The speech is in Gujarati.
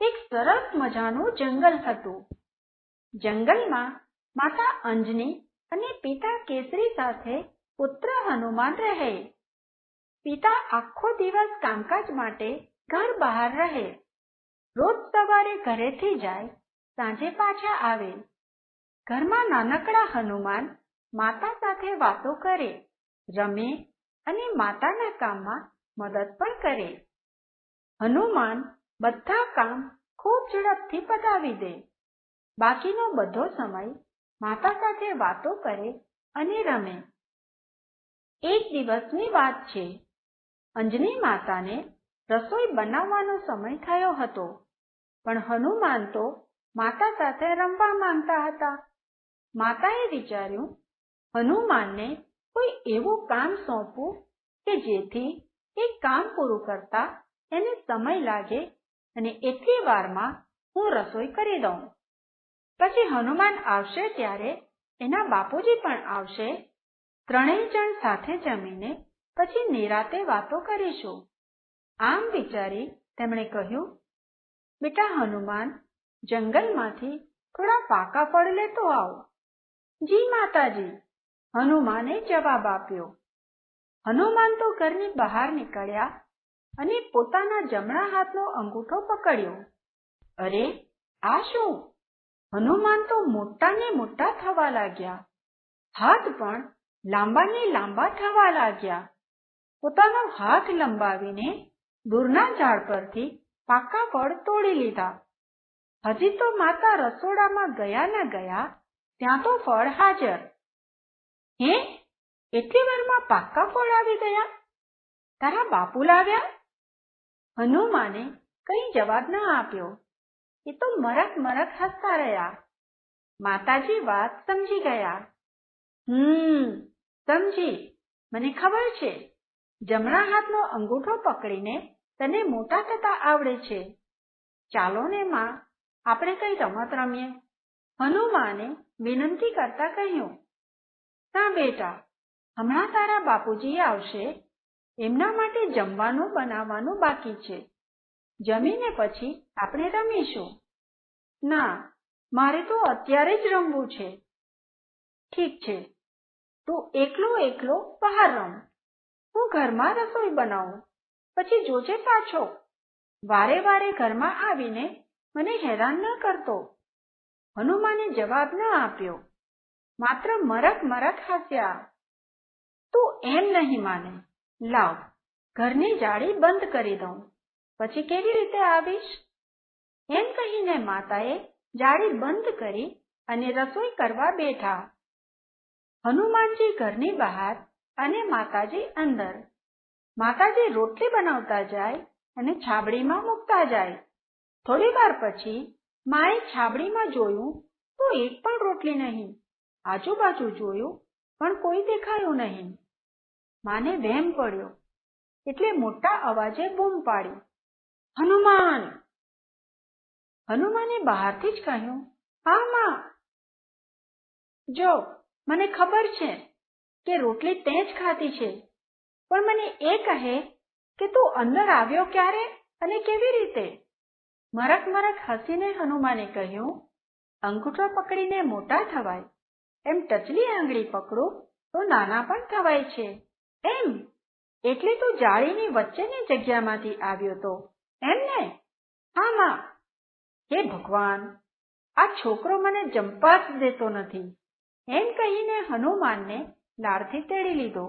એક સરસ મજાનું જંગલ હતું. જંગલમાં માતા અંજની અને પિતા કેસરી સાથે પુત્ર હનુમાન રહે. પિતા આખો દિવસ કામકાજ માટે ઘર બહાર રહે. રોજ સવારે ઘરેથી જાય, સાંજે પાછા આવે. ઘરમાં નાનકડા હનુમાન માતા સાથે વાતો કરે, રમે અને માતાના કામમાં મદદ પણ કરે. હનુમાન બધા કામ ખૂબ ઝડપથી પતાવી દે. બાકીનો બધો સમય માતા સાથે વાતો કરે અને રમે. એક દિવસની વાત છે. અંજની માતાને રસોઈ બનાવવાનો સમય થયો હતો, પણ હનુમાન તો માતા સાથે રમવા માંગતા હતા. માતાએ વિચાર્યું, હનુમાનને કોઈ એવું કામ સોંપવું કે જેથી એ કામ પૂરું કરતા એને સમય લાગે અને એટલી વારમાં હું રસોઈ કરી દઉં. પછી હનુમાન આવશે ત્યારે એના બાપુજી પણ આવશે. ત્રણેય જણ સાથે જમીને પછી નિરાતે વાતો કરીશું. આમ વિચારી તેમણે કહ્યું, બેટા હનુમાન, જંગલમાંથી થોડા પાકા ફળ લેતો આવ. જી માતાજી, હનુમાને જવાબ આપ્યો. હનુમાન તો ઘરની બહાર નીકળ્યા અને પોતાના જમણા હાથનો અંગૂઠો પકડ્યો. અરે, આ શું? હનુમાન તો મોટા ને મોટા થવા લાગ્યા. હાથ પણ લાંબા ને લાંબા થવા લાગ્યા. પોતાનો હાથ લંબાવીને દૂરના ઝાડ પરથી પાકા ફળ તોડી લીધા. હજી તો માતા રસોડામાં ગયા ન ગયા ત્યાં તો ફળ હાજર. હે, એટલી વારમાં પાકા ફળ આવી ગયા? તારા બાપુ લાવ્યા? હનુમાને કઈ જવાબ ન આપ્યો. એ તો મરક મરક હસતા રહ્યા. માતાજી વાત સમજી ગયા. સમજી, મને ખબર છે. જમણા હાથનો અંગૂઠો પકડીને તને મોટા થતા આવડે છે. ચાલો ને માં, આપણે કઈ રમત રમીએ. હનુમાને વિનંતી કરતા કહ્યું, ના બેટા, હમણાં તારા બાપુજી આવશે. એમના માટે જમવાનું બનાવવાનું બાકી છે. જમીને પછી આપણે રમીશું. ના, મારે તો અત્યારે જ રમવું છે. ઠીક છે, તું એકલો એકલો બહાર રમ. હું ઘરમાં રસોઈ બનાવું, પછી જોજે પાછો. વારે વારે ઘરમાં આવીને મને હેરાન ન કરતો. હનુમાને જવાબ ન આપ્યો, માત્ર મરક મરક હસ્યા. તું એમ નહીં માને. લાવ, ઘરની જાળી બંધ કરી દઉં, પછી કેવી રીતે આવીશ? એમ કહીને માતાએ જાળી બંધ કરી અને રસોઈ કરવા બેઠા. હનુમાનજી ઘરની બહાર અને માતાજી અંદર. માતાજી રોટલી બનાવતા જાય અને છાબડીમાં મૂકતા જાય. થોડી વાર પછી માએ છાબડીમાં જોયું તો એક પણ રોટલી નહીં. આજુબાજુ જોયું પણ કોઈ દેખાયું નહીં. માને વહેમ પડ્યો એટલે મોટા અવાજે બૂમ પાડી, હનુમાન! હનુમાને બહારથી જ કહ્યું, હા માં. જો, મને ખબર છે કે રોટલી તે જ ખાધી છે, પણ મને એ કહે કે તું અંદર આવ્યો ક્યારે અને કેવી રીતે? મરક મરક હસીને હનુમાને કહ્યું, અંગૂઠો પકડીને મોટા થવાય, એમ ટચલી આંગળી પકડો તો નાના પણ થવાય છે. એમ એટલે તું જાળીની વચ્ચેની જગ્યામાંથી આવ્યો તો, એમ ને? હા માં. હે ભગવાન, આ છોકરો મને જંપવા જ દેતો નથી. એમ કહીને હનુમાનને લાડથી તેડી લીધો.